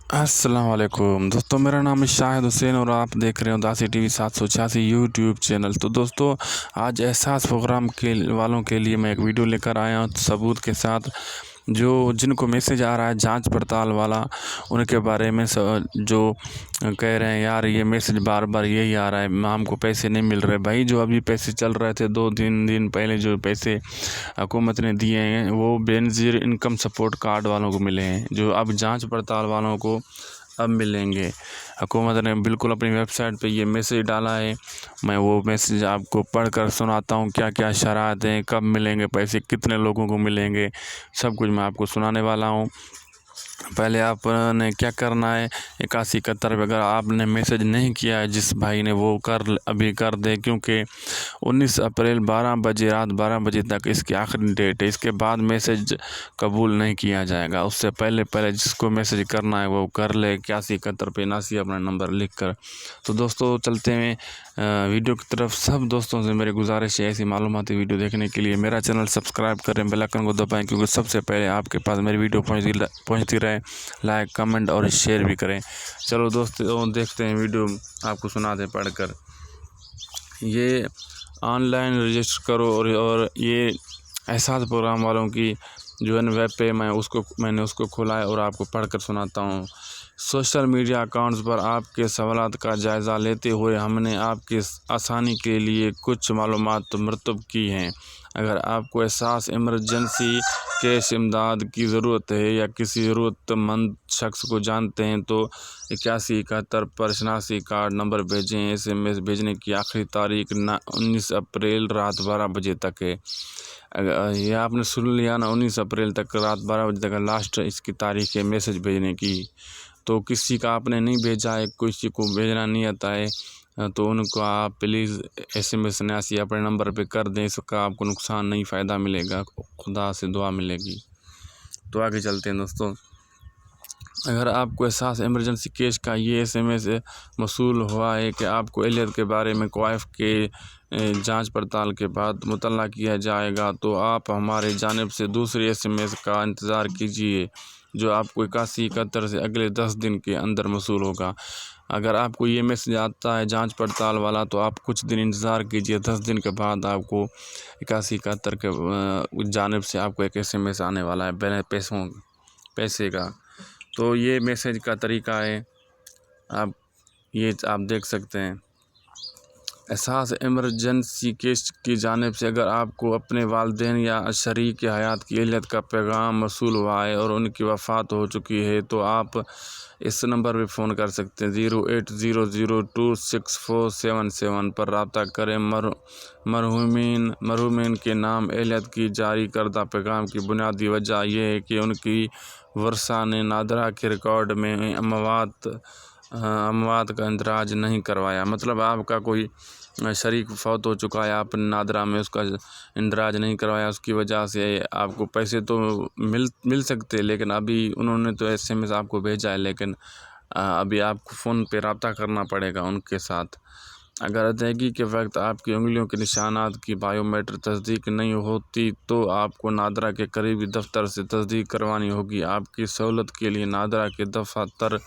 السلام علیکم دوستوں، میرا نام ہے شاہد حسین اور آپ دیکھ رہے ہیں اداسی ٹی وی 786 یوٹیوب چینل۔ تو دوستوں، آج احساس پروگرام کے والوں کے لیے میں ایک ویڈیو لے کر آیا ہوں ثبوت کے ساتھ۔ جن کو میسیج آ رہا ہے جانچ پڑتال والا، ان کے بارے میں جو کہہ رہے ہیں یار یہ میسیج بار بار یہی آ رہا ہے، ہم کو پیسے نہیں مل رہے۔ بھائی جو ابھی پیسے چل رہے تھے 2-3 دن پہلے، جو پیسے حکومت نے دیے ہیں وہ بے نظیر انکم سپورٹ کارڈ والوں کو ملے ہیں، جو اب جانچ پڑتال والوں کو اب ملیں گے۔ حکومت نے بالکل اپنی ویب سائٹ پہ یہ میسیج ڈالا ہے۔ میں وہ میسیج آپ کو پڑھ کر سناتا ہوں، کیا کیا شرائط ہیں، کب ملیں گے پیسے، کتنے لوگوں کو ملیں گے، سب کچھ میں آپ کو سنانے والا ہوں۔ پہلے آپ نے کیا کرنا ہے، 8171 پہ اگر آپ نے میسیج نہیں کیا ہے جس بھائی نے، وہ ابھی کر دے، کیونکہ 19 اپریل 12 بجے، رات 12 بجے تک اس کی آخری ڈیٹ ہے۔ اس کے بعد میسیج قبول نہیں کیا جائے گا۔ اس سے پہلے جس کو میسیج کرنا ہے وہ کر لے 8171 پہ ناسی اپنا نمبر لکھ کر۔ تو دوستوں چلتے ہیں ویڈیو کی طرف۔ سب دوستوں سے میری گزارش ہے ایسی معلوماتی ویڈیو دیکھنے کے لیے میرا چینل سبسکرائب کریں، بیل آئیکن کو دبائیں، کیونکہ سب سے پہلے آپ کے پاس میری ویڈیو پہنچتی رہے۔ لائک، کمنٹ اور شیئر بھی کریں۔ چلو دوستوں دیکھتے ہیں ویڈیو، آپ کو سنا دیں پڑھ کر۔ یہ آن لائن رجسٹر کرو، اور یہ احساس پروگرام والوں کی جو ہے ویب پہ میں نے اس کو کھولا ہے اور آپ کو پڑھ کر سناتا ہوں۔ سوشل میڈیا اکاؤنٹس پر آپ کے سوالات کا جائزہ لیتے ہوئے ہم نے آپ کی آسانی کے لیے کچھ معلومات مرتب کی ہیں۔ اگر آپ کو احساس ایمرجنسی کیش امداد کی ضرورت ہے یا کسی ضرورت مند شخص کو جانتے ہیں تو 8171 پر شناختی کارڈ نمبر بھیجیں۔ SMS بھیجنے کی آخری تاریخ 19 اپریل رات 12 بجے تک ہے۔ یہ آپ نے سن لیا نا، 19 اپریل تک رات 12 بجے تک لاسٹ اس کی تاریخ ہے میسیج بھیجنے کی۔ تو کسی کا آپ نے نہیں بھیجا ہے، کسی کو بھیجنا نہیں آتا ہے، تو ان کو آپ پلیز SMS ناسی اپنے نمبر پہ کر دیں۔ اس کا آپ کو نقصان نہیں، فائدہ ملے گا، خدا سے دعا ملے گی۔ تو آگے چلتے ہیں دوستوں۔ اگر آپ کو احساس ایمرجنسی کیش کا یہ SMS موصول ہوا ہے کہ آپ کو اہلیت کے بارے میں کوائف کے جانچ پڑتال کے بعد مطلع کیا جائے گا، تو آپ ہماری جانب سے دوسری SMS کا انتظار کیجیے، جو آپ کو 8171 سے اگلے 10 دن کے اندر موصول ہوگا۔ اگر آپ کو یہ میسیج آتا ہے جانچ پڑتال والا، تو آپ کچھ دن انتظار کیجیے، 10 دن کے بعد آپ کو 8171 کے جانب سے آپ کو ایک SMS آنے والا ہے پیسے کا۔ تو یہ میسیج کا طریقہ ہے، آپ دیکھ سکتے ہیں۔ احساس ایمرجنسی کیش کی جانب سے اگر آپ کو اپنے والدین یا شریک حیات کی اہلیت کا پیغام موصول ہوا ہے اور ان کی وفات ہو چکی ہے، تو آپ اس نمبر پہ فون کر سکتے ہیں، 080026477 پر رابطہ کریں۔ مرحومین کے نام اہلیت کی جاری کردہ پیغام کی بنیادی وجہ یہ ہے کہ ان کی ورثاء نے نادرہ کے ریکارڈ میں اموات کا اندراج نہیں کروایا۔ مطلب آپ کا کوئی شریک فوت ہو چکا ہے، آپ نے نادرہ میں اس کا اندراج نہیں کروایا، اس کی وجہ سے آپ کو پیسے تو مل سکتے، لیکن ابھی انہوں نے تو SMS آپ کو بھیجا ہے، لیکن ابھی آپ کو فون پہ رابطہ کرنا پڑے گا ان کے ساتھ۔ اگر ادائیگی کے وقت آپ کی انگلیوں کے نشانات کی بائیو میٹرک تصدیق نہیں ہوتی، تو آپ کو نادرہ کے قریبی دفتر سے تصدیق کروانی ہوگی۔ آپ کی سہولت کے لیے نادرہ کے دفاتر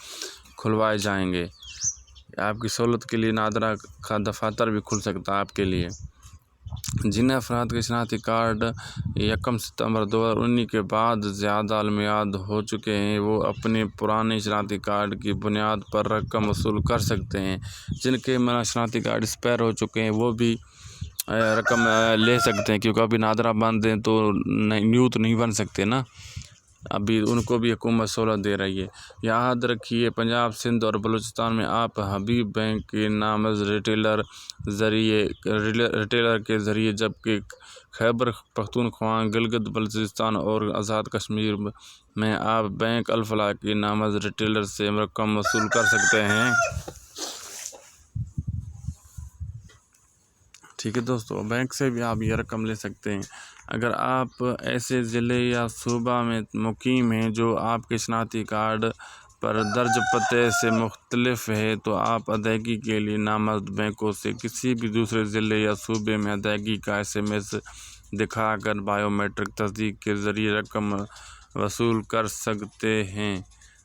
کھلوائے جائیں گے۔ آپ کی سہولت کے لیے نادرہ کا دفاتر بھی کھل سکتا ہے آپ کے لیے۔ جن افراد کے شناختی کارڈ 1 ستمبر 2019 کے بعد زیادہ المیعاد ہو چکے ہیں، وہ اپنے پرانے شناختی کارڈ کی بنیاد پر رقم وصول کر سکتے ہیں۔ جن کے شناختی کارڈ ایکسپائر ہو چکے ہیں وہ بھی رقم لے سکتے ہیں، کیونکہ ابھی نادرہ بند ہیں تو نیو تو نہیں بن سکتے نا، ابھی ان کو بھی حکومت سہولت دے رہی ہے۔ یاد رکھیے، پنجاب، سندھ اور بلوچستان میں آپ حبیب بینک کے نامزد ریٹیلر کے ذریعے، جبکہ خیبر پختونخوا، گلگت بلتستان اور آزاد کشمیر میں آپ بینک الفلاح کے نامزد ریٹیلر سے رقم وصول کر سکتے ہیں۔ ٹھیک ہے دوستو، بینک سے بھی آپ یہ رقم لے سکتے ہیں۔ اگر آپ ایسے ضلع یا صوبہ میں مقیم ہیں جو آپ کے شناختی کارڈ پر درج پتے سے مختلف ہے، تو آپ ادائیگی کے لیے نامزد بینکوں سے کسی بھی دوسرے ضلع یا صوبے میں ادائیگی کا SMS دکھا کر بائیو میٹرک تصدیق کے ذریعے رقم وصول کر سکتے ہیں۔